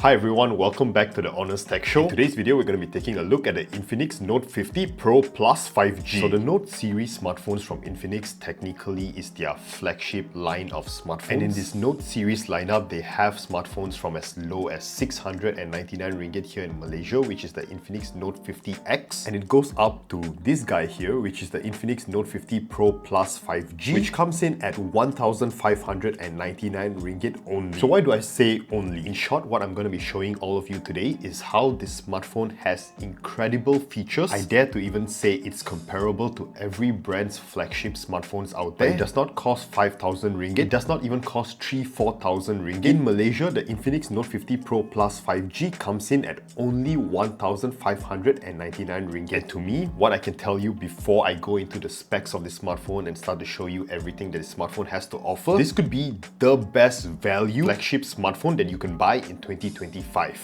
Hi everyone, welcome back to the Honest Tech Show. In today's video, we're going to be taking a look at the Infinix Note 50 Pro Plus 5G. So the Note series smartphones from Infinix technically is their flagship line of smartphones. And in this Note series lineup, they have smartphones from as low as 699 ringgit here in Malaysia, which is the Infinix Note 50X. And it goes up to this guy here, which is the Infinix Note 50 Pro Plus 5G, which comes in at 1,599 ringgit only. So why do I say only? In short, what I'm going to be showing all of you today is how this smartphone has incredible features. I dare to even say it's comparable to every brand's flagship smartphones out there. It does not cost 5,000 ringgit. It does not even cost 3,000-4,000 ringgit. In Malaysia, the Infinix Note 50 Pro Plus 5G comes in at only 1,599 ringgit. And to me, what I can tell you before I go into the specs of this smartphone and start to show you everything that this smartphone has to offer, this could be the best value flagship smartphone that you can buy in 2025.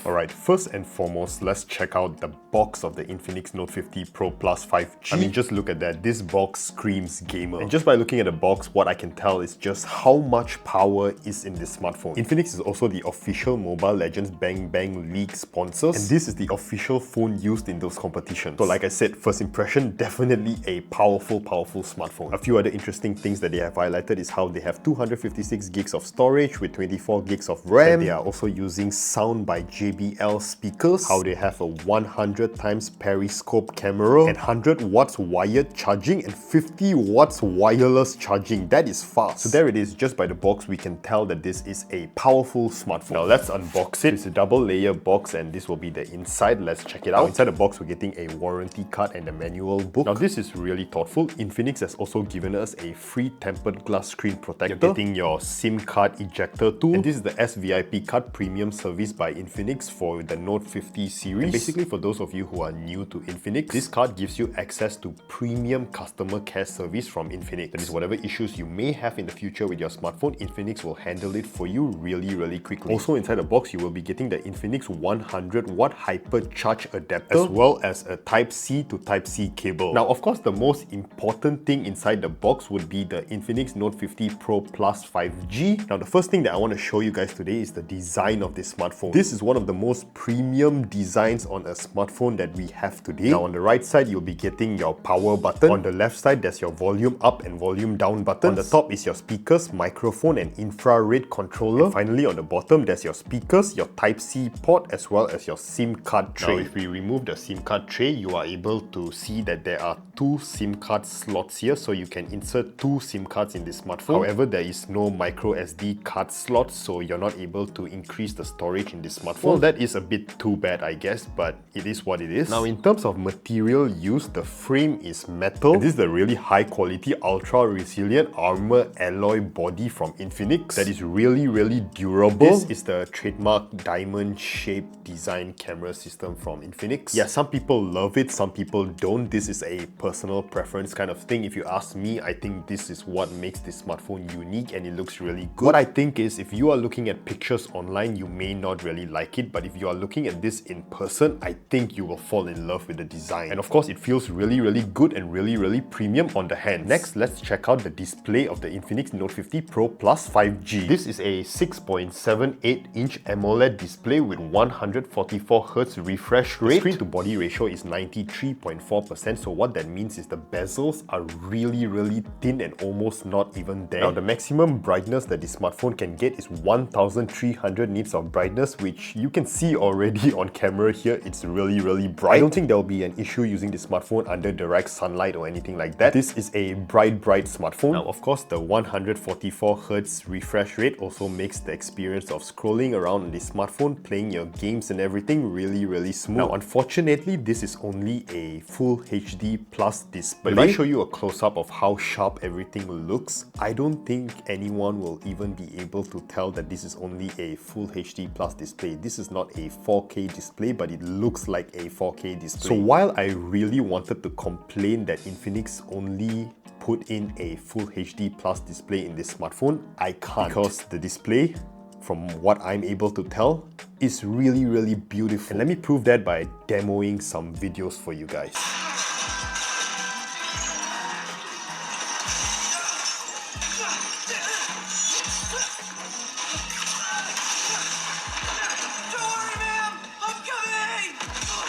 Alright, first and foremost, let's check out the box of the Infinix Note 50 Pro Plus 5G. I mean, just look at that. This box screams gamer. And just by looking at the box, what I can tell is just how much power is in this smartphone. Infinix is also the official Mobile Legends Bang Bang League sponsors, and this is the official phone used in those competitions. So like I said, first impression, definitely a powerful smartphone. A few other interesting things that they have highlighted is how they have 256 gigs of storage with 24 gigs of RAM. They are also using sound by JBL speakers, how they have a 100 times Periscope camera and 100 watts wired charging and 50 watts wireless charging. That is fast. So there it is. Just by the box, we can tell that this is a powerful smartphone. Now let's unbox it. It's a double layer box and this will be the inside. Let's check it out. Now, inside the box, we're getting a warranty card and a manual book. Now this is really thoughtful. Infinix has also given us a free tempered glass screen protector. You're getting your SIM card ejector tool, and this is the SVIP card premium service by Infinix for the Note 50 series. And basically, for those of you who are new to Infinix, this card gives you access to premium customer care service from Infinix. That is, whatever issues you may have in the future with your smartphone, Infinix will handle it for you really quickly. Also inside the box, you will be getting the Infinix 100 watt hypercharge adapter as well as a Type-C to Type-C cable. Now, of course, the most important thing inside the box would be the Infinix Note 50 Pro Plus 5G. Now, the first thing that I want to show you guys today is the design of this smartphone. This is one of the most premium designs on a smartphone that we have today. Now on the right side, you'll be getting your power button. On the left side, there's your volume up and volume down button. On the top is your speakers, microphone and infrared controller. And finally, on the bottom, there's your speakers, your Type-C port, as well as your SIM card tray. Now if we remove the SIM card tray, you are able to see that there are two SIM card slots here, so you can insert two SIM cards in this smartphone. However, there is no micro SD card slot, so you're not able to increase the storage in this smartphone. Well, that is a bit too bad, I guess, but it is what it is. Now, in terms of material used, the frame is metal. And this is the really high quality, ultra resilient armor alloy body from Infinix that is really durable. This is the trademark diamond shaped design camera system from Infinix. Yeah, some people love it, some people don't. This is a personal preference kind of thing. If you ask me, I think this is what makes this smartphone unique and it looks really good. What I think is, if you are looking at pictures online, you may not really like it, but if you are looking at this in person, I think you will fall in love with the design. And of course, it feels really good and really premium on the hands. Next, let's check out the display of the Infinix Note 50 Pro Plus 5G. This is a 6.78-inch AMOLED display with 144Hz refresh rate. The screen to body ratio is 93.4%, so what that means is the bezels are really thin and almost not even there. Now, the maximum brightness that this smartphone can get is 1300 nits of brightness, which you can see already on camera here. It's really bright. I don't think there will be an issue using this smartphone under direct sunlight or anything like that. This is a bright smartphone. Now, of course, the 144Hz refresh rate also makes the experience of scrolling around on this smartphone, playing your games and everything really smooth. Now, unfortunately, this is only a Full HD Plus display. But if I show you a close-up of how sharp everything looks, I don't think anyone will even be able to tell that this is only a Full HD Plus display. This is not a 4K display, but it looks like a 4K display. So while I really wanted to complain that Infinix only put in a Full HD Plus display in this smartphone, I can't, because the display, from what I'm able to tell, is really beautiful. And let me prove that by demoing some videos for you guys.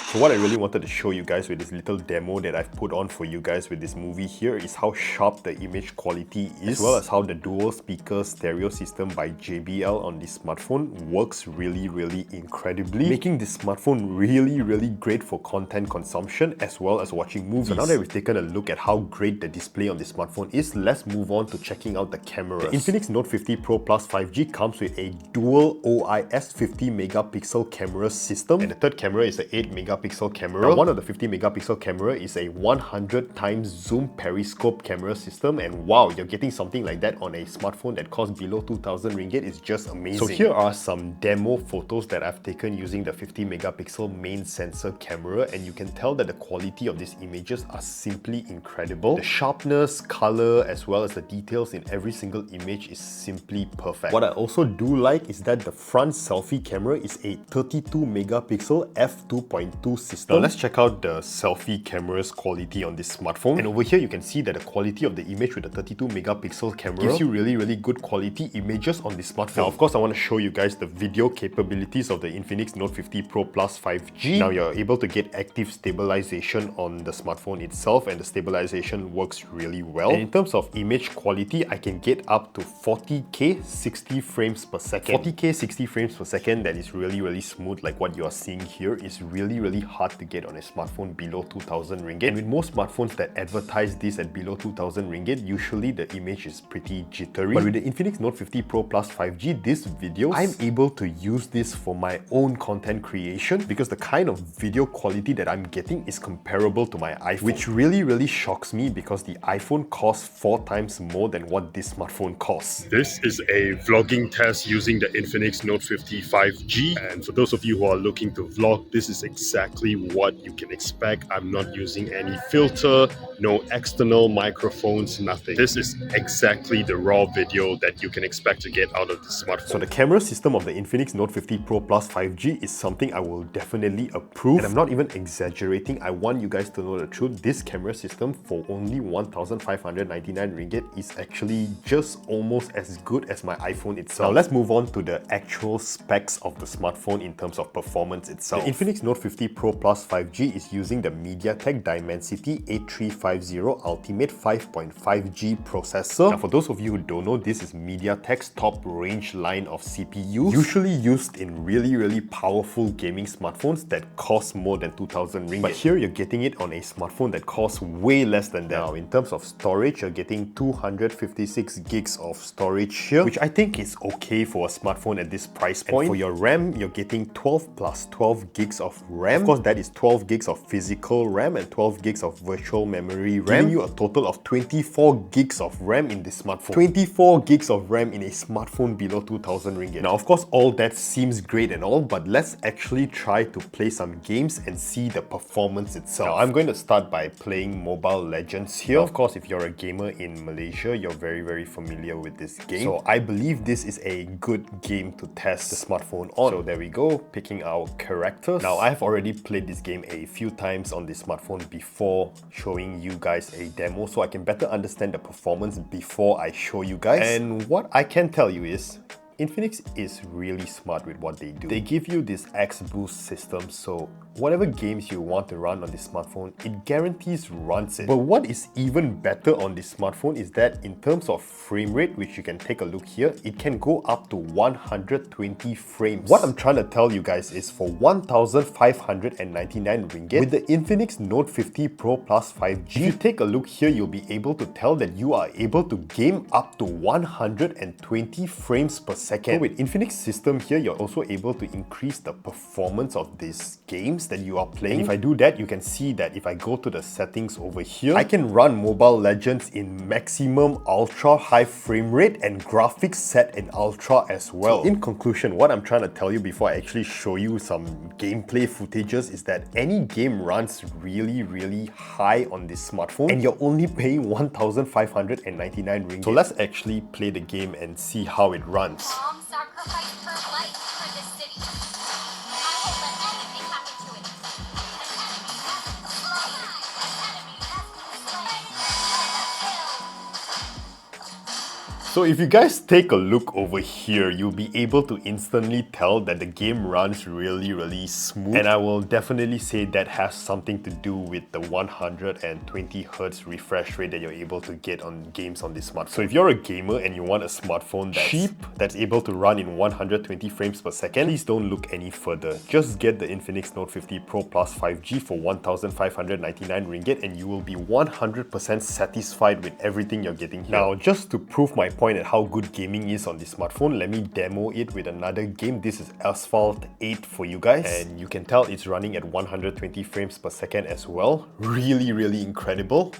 So what I really wanted to show you guys with this little demo that I've put on for you guys with this movie here is how sharp the image quality is, as well as how the dual speaker stereo system by JBL on this smartphone works really incredibly, making this smartphone really great for content consumption as well as watching movies. So now that we've taken a look at how great the display on this smartphone is, let's move on to checking out the cameras. The Infinix Note 50 Pro Plus 5G comes with a dual OIS 50 megapixel camera system, and the third camera is the 8 megapixel camera. Now, one of the 50 megapixel camera is a 100 times zoom periscope camera system, and wow, you're getting something like that on a smartphone that costs below 2,000 ringgit is just amazing. So here are some demo photos that I've taken using the 50 megapixel main sensor camera, and you can tell that the quality of these images are simply incredible. The sharpness, color, as well as the details in every single image is simply perfect. What I also do like is that the front selfie camera is a 32 megapixel f2.2 system. Now let's check out the selfie camera's quality on this smartphone. And over here you can see that the quality of the image with the 32 megapixel camera gives you really good quality images on this smartphone. Now of course I want to show you guys the video capabilities of the Infinix Note 50 Pro Plus 5G. Now you're able to get active stabilization on the smartphone itself, and the stabilization works really well. And in terms of image quality, I can get up to 40K 60 frames per second. 40K 60 frames per second that is really smooth, like what you are seeing here, is really hard to get on a smartphone below 2,000 ringgit. And with most smartphones that advertise this at below 2,000 ringgit, usually the image is pretty jittery. But with the Infinix Note 50 Pro Plus 5G, this video, I'm able to use this for my own content creation because the kind of video quality that I'm getting is comparable to my iPhone, which really shocks me because the iPhone costs 4 times more than what this smartphone costs. This is a vlogging test using the Infinix Note 50 5G, and for those of you who are looking to vlog, this is exactly what you can expect. I'm not using any filter, no external microphones, nothing. This is exactly the raw video that you can expect to get out of the smartphone. So the camera system of the Infinix Note 50 Pro Plus 5G is something I will definitely approve, and I'm not even exaggerating. I want you guys to know the truth. This camera system for only 1,599 ringgit is actually just almost as good as my iPhone itself. Now let's move on to the actual specs of the smartphone in terms of performance itself. The Infinix Note 50 Pro Plus 5G is using the Mediatek Dimensity 8350 Ultimate 5.5G processor. Now for those of you who don't know, this is Mediatek's top range line of CPUs, usually used in really powerful gaming smartphones that cost more than 2,000 ringgit. But here you're getting it on a smartphone that costs way less than that. Now in terms of storage, you're getting 256 gigs of storage here, which I think is okay for a smartphone at this price point. And for your RAM, you're getting 12 plus 12 gigs of RAM. Of course, that is 12 gigs of physical RAM and 12 gigs of virtual memory RAM, giving you a total of 24 gigs of RAM in this smartphone. 24 gigs of RAM in a smartphone below 2,000 ringgit. Now, of course, all that seems great and all, but let's actually try to play some games and see the performance itself. Now, I'm going to start by playing Mobile Legends here. Now, of course, if you're a gamer in Malaysia, you're very familiar with this game. So I believe this is a good game to test the smartphone on. So there we go, picking our characters. Now, I've already played this game a few times on this smartphone before showing you guys a demo, so I can better understand the performance before I show you guys. And what I can tell you is Infinix is really smart with what they do. They give you this X Boost system, so whatever games you want to run on this smartphone, it guarantees runs it. But what is even better on this smartphone is that in terms of frame rate, which you can take a look here, it can go up to 120 frames. What I'm trying to tell you guys is for 1,599 ringgit, with the Infinix Note 50 Pro Plus 5G, if you take a look here, you'll be able to tell that you are able to game up to 120 frames per second. So with Infinix system here, you're also able to increase the performance of these games that you are playing. And if I do that, you can see that if I go to the settings over here, I can run Mobile Legends in maximum ultra high frame rate and graphics set in ultra as well. So in conclusion, what I'm trying to tell you before I actually show you some gameplay footages is that any game runs really high on this smartphone, and you're only paying 1,599 ringgit. So let's actually play the game and see how it runs. Sacrificed her life for this city. I won't let anything happen to it. An enemy has been slain. An enemy has been slain. So if you guys take a look over here, you'll be able to instantly tell that the game runs really smooth. And I will definitely say that has something to do with the 120Hz refresh rate that you're able to get on games on this smartphone. So if you're a gamer and you want a smartphone that's cheap, that's able to run in 120 frames per second, please don't look any further. Just get the Infinix Note 50 Pro Plus 5G for 1,599 ringgit and you will be 100% satisfied with everything you're getting here. Now, just to prove my point at how good gaming is on this smartphone, let me demo it with another game. This is Asphalt 8 for you guys, and you can tell it's running at 120 frames per second as well. Really incredible.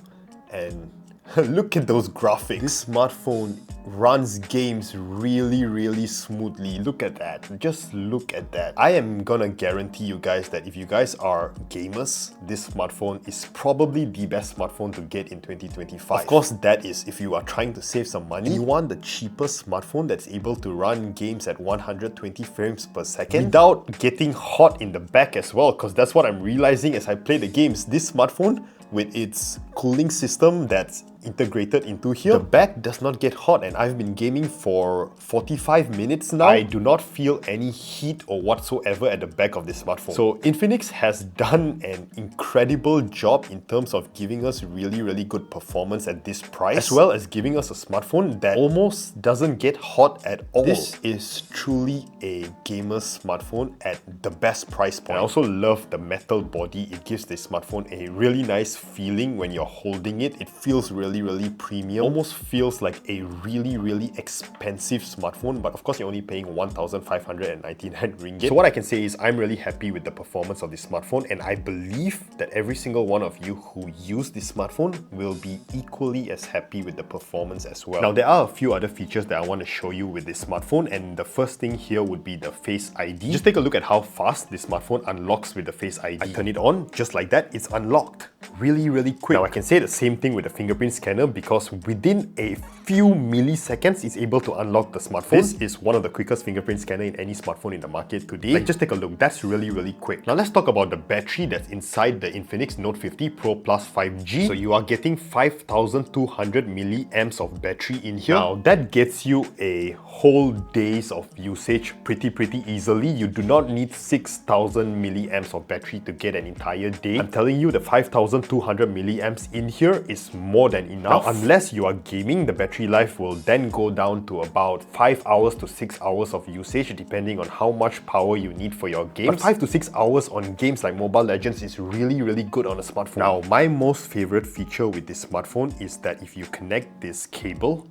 And look at those graphics. This smartphone runs games really smoothly. Look at that. Just look at that. I am gonna guarantee you guys that if you guys are gamers, this smartphone is probably the best smartphone to get in 2025. Of course, that is if you are trying to save some money. You want the cheapest smartphone that's able to run games at 120 frames per second without getting hot in the back as well, because that's what I'm realizing as I play the games. This smartphone, with its cooling system that's integrated into here, the back does not get hot, and I've been gaming for 45 minutes now. I do not feel any heat or whatsoever at the back of this smartphone. So Infinix has done an incredible job in terms of giving us really good performance at this price, as well as giving us a smartphone that almost doesn't get hot at all. This is truly a gamer's smartphone at the best price point. I also love the metal body. It gives this smartphone a really nice feeling when you're holding it. It feels really premium. Almost feels like a really expensive smartphone, but of course you're only paying 1,599 ringgit. So what I can say is I'm really happy with the performance of this smartphone, and I believe that every single one of you who use this smartphone will be equally as happy with the performance as well. Now, there are a few other features that I want to show you with this smartphone, and the first thing here would be the Face ID. Just take a look at how fast this smartphone unlocks with the Face ID. I turn it on, just like that, it's unlocked. Really quick. Now, I can say the same thing with the fingerprint scanner, because within a few milliseconds, it's able to unlock the smartphone. This is one of the quickest fingerprint scanner in any smartphone in the market today. Like, just take a look. That's really quick. Now, let's talk about the battery that's inside the Infinix Note 50 Pro Plus 5G. So you are getting 5,200 milliamps of battery in here. Now, that gets you a whole days of usage pretty easily. You do not need 6,000 milliamps of battery to get an entire day. I'm telling you, the 5,200 milliamps in here is more than enough. Now, unless you are gaming, the battery life will then go down to about 5 hours to 6 hours of usage, depending on how much power you need for your games. But 5 to 6 hours on games like Mobile Legends is really good on a smartphone. Now, my most favorite feature with this smartphone is that if you connect this cable,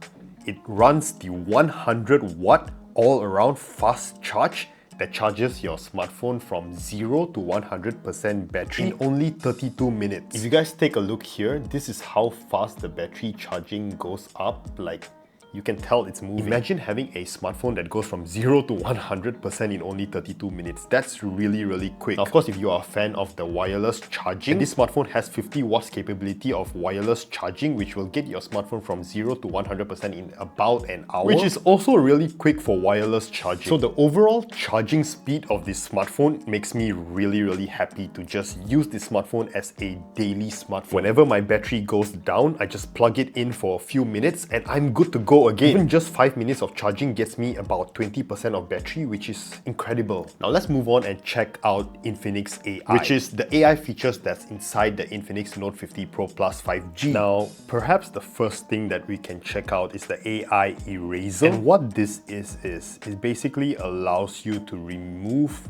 it runs the 100 watt all around fast charge that charges your smartphone from 0 to 100% battery in only 32 minutes. If you guys take a look here, this is how fast the battery charging goes up. Like, you can tell it's moving. Imagine having a smartphone that goes from 0 to 100% in only 32 minutes. That's really quick. Now, of course, if you are a fan of the wireless charging, this smartphone has 50 watts capability of wireless charging, which will get your smartphone from 0 to 100% in about an hour, which is also really quick for wireless charging. So the overall charging speed of this smartphone makes me really happy to just use this smartphone as a daily smartphone. Whenever my battery goes down, I just plug it in for a few minutes and I'm good to go again. Even just 5 minutes of charging gets me about 20% of battery, which is incredible. Now let's move on and check out Infinix AI, which is the AI features that's inside the Infinix Note 50 Pro Plus 5G. Now, perhaps the first thing that we can check out is the AI eraser. And what this is it basically allows you to remove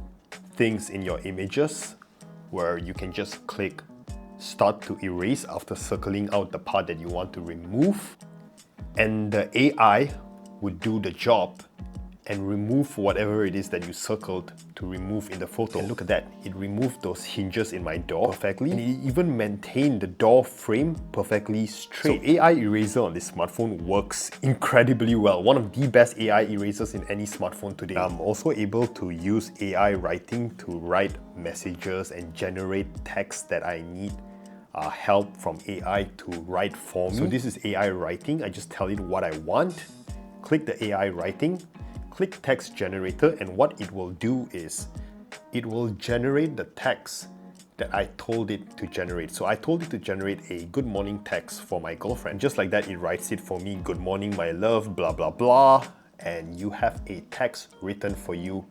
things in your images, where you can just click start to erase after circling out the part that you want to remove. And the AI would do the job and remove whatever it is that you circled to remove in the photo. And look at that, it removed those hinges in my door perfectly, and it even maintained the door frame perfectly straight. So AI eraser on this smartphone works incredibly well. One of the best AI erasers in any smartphone today. I'm also able to use AI writing to write messages and generate text that I need help from AI to write for me. So this is AI writing. I just tell it what I want, click the AI writing, click text generator, and what it will do is it will generate the text that I told it to generate. So I told it to generate a good morning text for my girlfriend. Just like that, it writes it for me, good morning, my love, blah, blah, blah. And you have a text written for you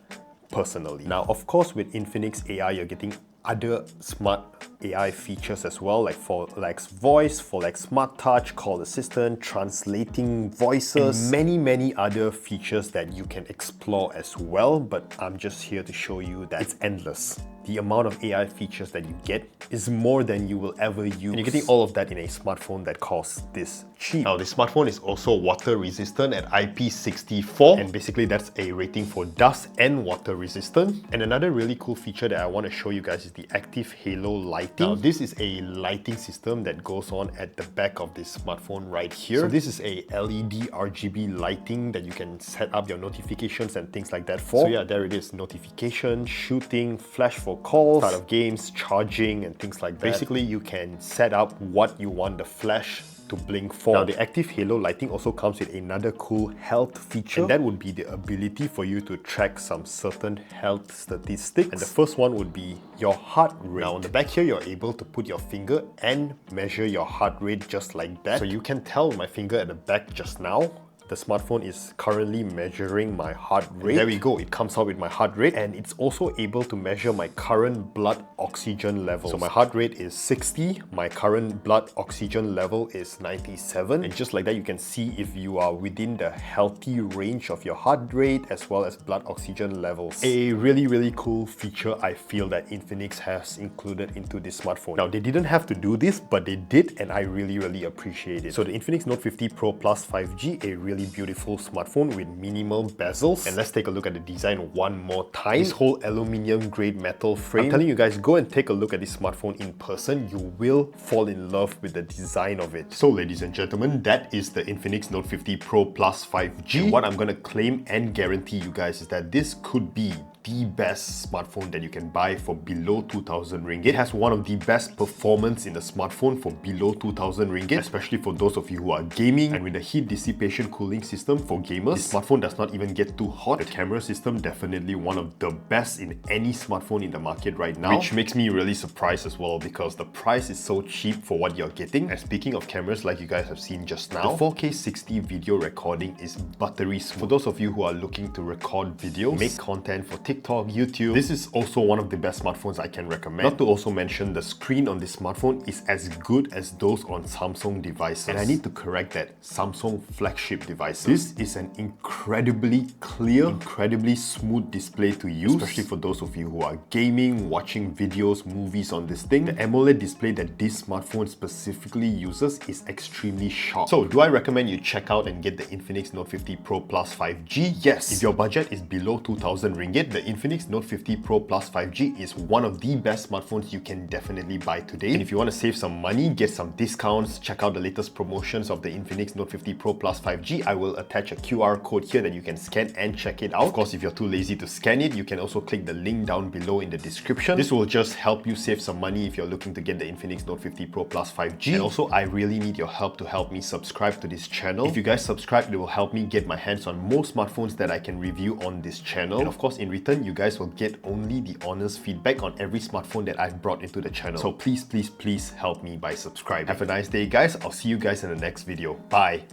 personally. Now, of course, with Infinix AI, you're getting other smart AI features as well, like for voice, for smart touch, call assistant, translating voices, and many other features that you can explore as well. But I'm just here to show you that it's endless. The amount of AI features that you get is more than you will ever use. And you're getting all of that in a smartphone that costs this cheap. Now, this smartphone is also water resistant at IP64, and basically that's a rating for dust and water resistant. And another really cool feature that I want to show you guys is the active halo lighting. Now, this is a lighting system that goes on at the back of this smartphone right here. So this is a LED RGB lighting that you can set up your notifications and things like that for. So yeah, there it is, notification, shooting, flash for calls, start of games, charging, and things like that. Basically, you can set up what you want the flash to blink for. Now, the active halo lighting also comes with another cool health feature, and that would be the ability for you to track some certain health statistics. And the first one would be your heart rate. Now, on the back here, you're able to put your finger and measure your heart rate just like that. So you can tell my finger at the back just now. The smartphone is currently measuring my heart rate. And there we go, it comes out with my heart rate, and it's also able to measure my current blood oxygen level. So my heart rate is 60, my current blood oxygen level is 97, and just like that you can see if you are within the healthy range of your heart rate as well as blood oxygen levels. A really cool feature I feel that Infinix has included into this smartphone. Now, they didn't have to do this, but they did, and I really appreciate it. So the Infinix Note 50 Pro Plus 5G, a really beautiful smartphone with minimal bezels. And let's take a look at the design one more time. This whole aluminium grade metal frame. I'm telling you guys, go and take a look at this smartphone in person. You will fall in love with the design of it. So ladies and gentlemen, that is the Infinix Note 50 Pro Plus 5G. And what I'm gonna claim and guarantee you guys is that this could be the best smartphone that you can buy for below 2,000 ringgit. It has one of the best performance in the smartphone for below 2,000 ringgit, especially for those of you who are gaming. And with the heat dissipation cooling system for gamers, this smartphone does not even get too hot. The camera system, definitely one of the best in any smartphone in the market right now, which makes me really surprised as well because the price is so cheap for what you're getting. And speaking of cameras, like you guys have seen just now, the 4K 60 video recording is buttery smooth. For those of you who are looking to record videos, make content for TikTok, YouTube, this is also one of the best smartphones I can recommend. Not to also mention, the screen on this smartphone is as good as those on Samsung devices. And I need to correct that, Samsung flagship devices. This is an incredibly clear, incredibly smooth display to use, especially for those of you who are gaming, watching videos, movies on this thing. The AMOLED display that this smartphone specifically uses is extremely sharp. So do I recommend you check out and get the Infinix Note 50 Pro Plus 5G? Yes. If your budget is below 2,000 ringgit, the Infinix Note 50 Pro Plus 5G is one of the best smartphones you can definitely buy today. And if you want to save some money, get some discounts, check out the latest promotions of the Infinix Note 50 Pro Plus 5G. I will attach a QR code here that you can scan and check it out. Of course, if you're too lazy to scan it, you can also click the link down below in the description. This will just help you save some money if you're looking to get the Infinix Note 50 Pro Plus 5G. And also, I really need your help to help me subscribe to this channel. If you guys subscribe, it will help me get my hands on more smartphones that I can review on this channel. And of course, in return, you guys will get only the honest feedback on every smartphone that I've brought into the channel. So please help me by subscribing. Have a nice day, guys. I'll see you guys in the next video. Bye.